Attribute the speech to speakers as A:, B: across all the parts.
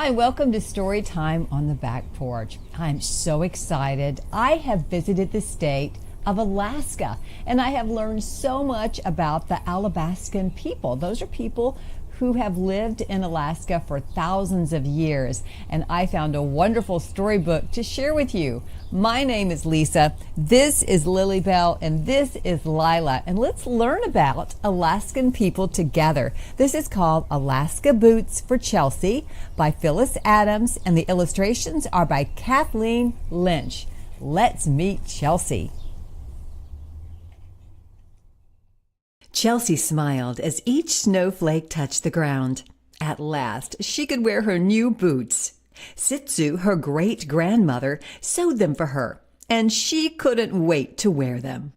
A: Hi, welcome to Story Time on the Back Porch. I'm so excited. I have visited the state of Alaska, and I have learned so much about the Athabascan people. Those are people who have lived in Alaska for thousands of years, and I found a wonderful storybook to share with you. My name is Lisa, this is Lilly Belle, and this is Lyla, and let's learn about Alaskan people together. This is called Alaska Boots for Chelsea by Phyllis Adams, and the illustrations are by Kathleen Lynch. Let's meet Chelsea. Chelsea smiled as each snowflake touched the ground. At last, she could wear her new boots. Sitsu, her great-grandmother, sewed them for her, and she couldn't wait to wear them.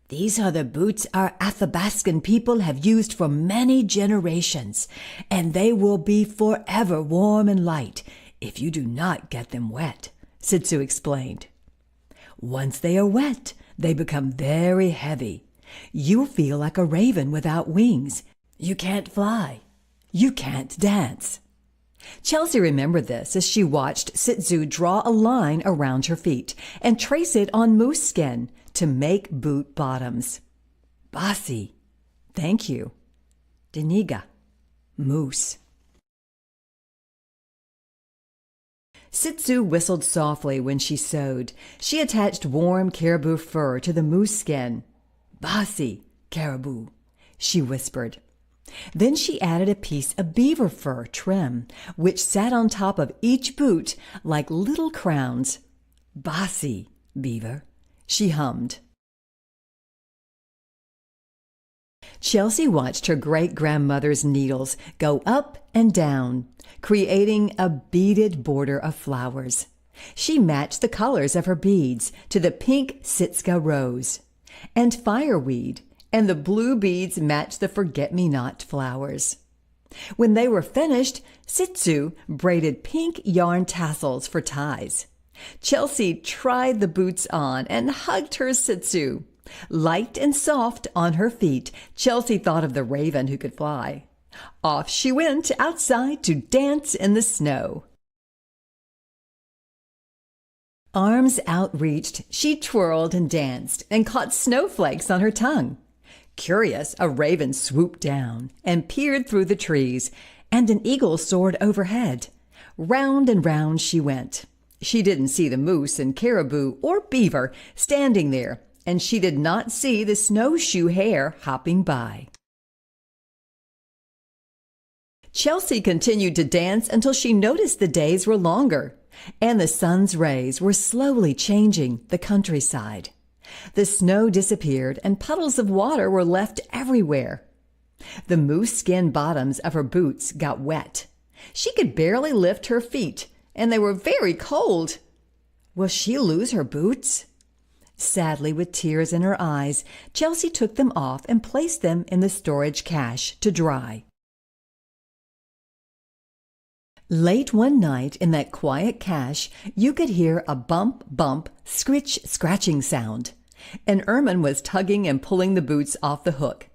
A: These are the boots our Athabascan people have used for many generations, and they will be forever warm and light if you do not get them wet, Sitsu explained. Once they are wet, they become very heavy. You'll feel like a raven without wings. You can't fly. You can't dance. Chelsea remembered this as she watched Sitsu draw a line around her feet and trace it on moose skin to make boot bottoms. Basi, thank you. Deniga, moose. Sitsu whistled softly when she sewed. She attached warm caribou fur to the moose skin. Basi, caribou, she whispered. Then she added a piece of beaver fur trim, which sat on top of each boot like little crowns. Basi, beaver, she hummed. Chelsea watched her great-grandmother's needles go up and down, creating a beaded border of flowers. She matched the colors of her beads to the pink Sitka rose and fireweed, and the blue beads matched the forget-me-not flowers. When they were finished, Sitsu braided pink yarn tassels for ties. Chelsea tried the boots on and hugged her Sitsu. Light and soft on her feet, Chelsea thought of the raven who could fly. Off she went outside to dance in the snow. Arms outreached, she twirled and danced and caught snowflakes on her tongue. Curious, a raven swooped down and peered through the trees, and an eagle soared overhead. Round and round she went. She didn't see the moose and caribou or beaver standing there, and she did not see the snowshoe hare hopping by. Chelsea continued to dance until she noticed the days were longer, and the sun's rays were slowly changing the countryside. The snow disappeared, and puddles of water were left everywhere. The moose skin bottoms of her boots got wet. She could barely lift her feet, and they were very cold. Will she lose her boots? Sadly, with tears in her eyes, Chelsea took them off and placed them in the storage cache to dry. Late one night in that quiet cache, you could hear a bump, bump, scritch, scratching sound. And Ermine was tugging and pulling the boots off the hook.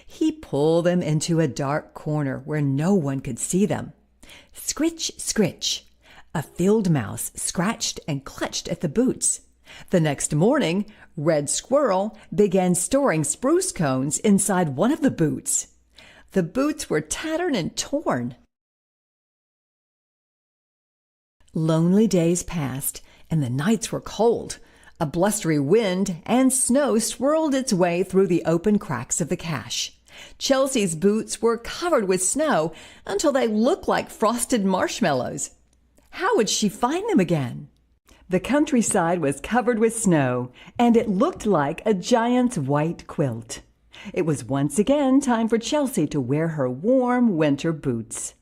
A: He pulled them into a dark corner where no one could see them. Scritch, scritch. A field mouse scratched and clutched at the boots. The next morning, Red Squirrel began storing spruce cones inside one of the boots. The boots were tattered and torn. Lonely days passed, and the nights were cold. A blustery wind and snow swirled its way through the open cracks of the cache. Chelsea's boots were covered with snow until they looked like frosted marshmallows. How would she find them again? The countryside was covered with snow, and it looked like a giant's white quilt. It was once again time for Chelsea to wear her warm winter boots.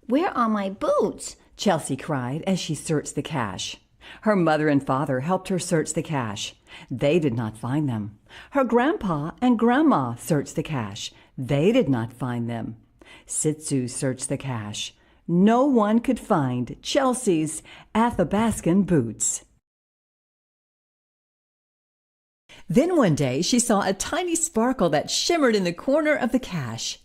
B: "Where are my boots?"
A: Chelsea cried as she searched the cache. Her mother and father helped her search the cache. They did not find them. Her grandpa and grandma searched the cache. They did not find them. Sitsu searched the cache. No one could find Chelsea's Athabascan boots. Then one day she saw a tiny sparkle that shimmered in the corner of the cache.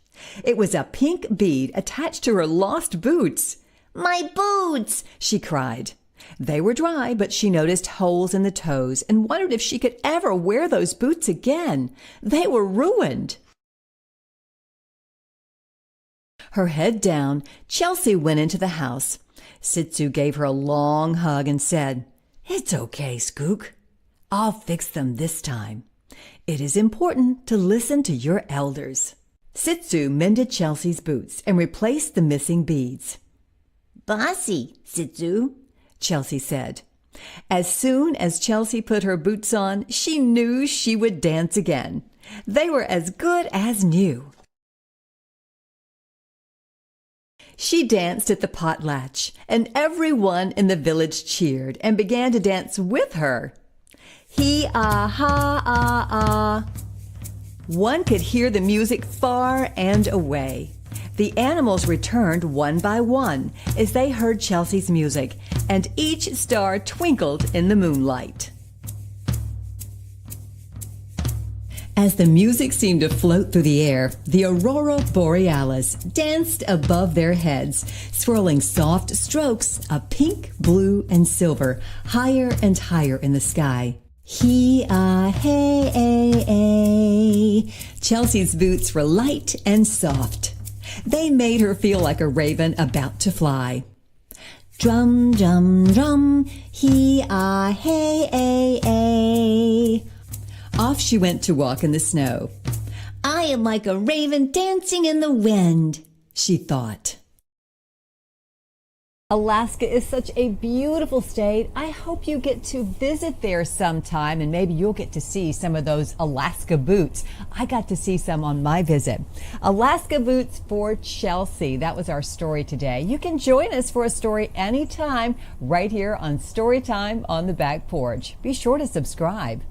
A: It was a pink bead attached to her lost boots.
B: My boots!
A: She cried. They were dry, but she noticed holes in the toes and wondered if she could ever wear those boots again. They were ruined. Her head down, Chelsea went into the house. Sitsu gave her a long hug and said, "It's okay, Skook. I'll fix them this time. It is important to listen to your elders." Sitsu mended Chelsea's boots and replaced the missing beads.
B: Bossy, Sitsu,
A: Chelsea said. As soon as Chelsea put her boots on, she knew she would dance again. They were as good as new. She danced at the potlatch, and everyone in the village cheered and began to dance with her. Hee-ah-ha-ah-ah. One could hear the music far and away. The animals returned one by one as they heard Chelsea's music, and each star twinkled in the moonlight. As the music seemed to float through the air, the aurora borealis danced above their heads, swirling soft strokes of pink, blue, and silver higher and higher in the sky. Hee-ah-hey-ay-ay. Chelsea's boots were light and soft. They made her feel like a raven about to fly. Drum, drum, drum, hee-ah-hey-ay-ay. Off she went to walk in the snow.
B: I am like a raven dancing in the wind,
A: she thought. Alaska is such a beautiful state. I hope you get to visit there sometime, and maybe you'll get to see some of those Alaska boots. I got to see some on my visit. Alaska boots for Chelsea. That was our story today. You can join us for a story anytime right here on Storytime on the Back Porch. Be sure to subscribe.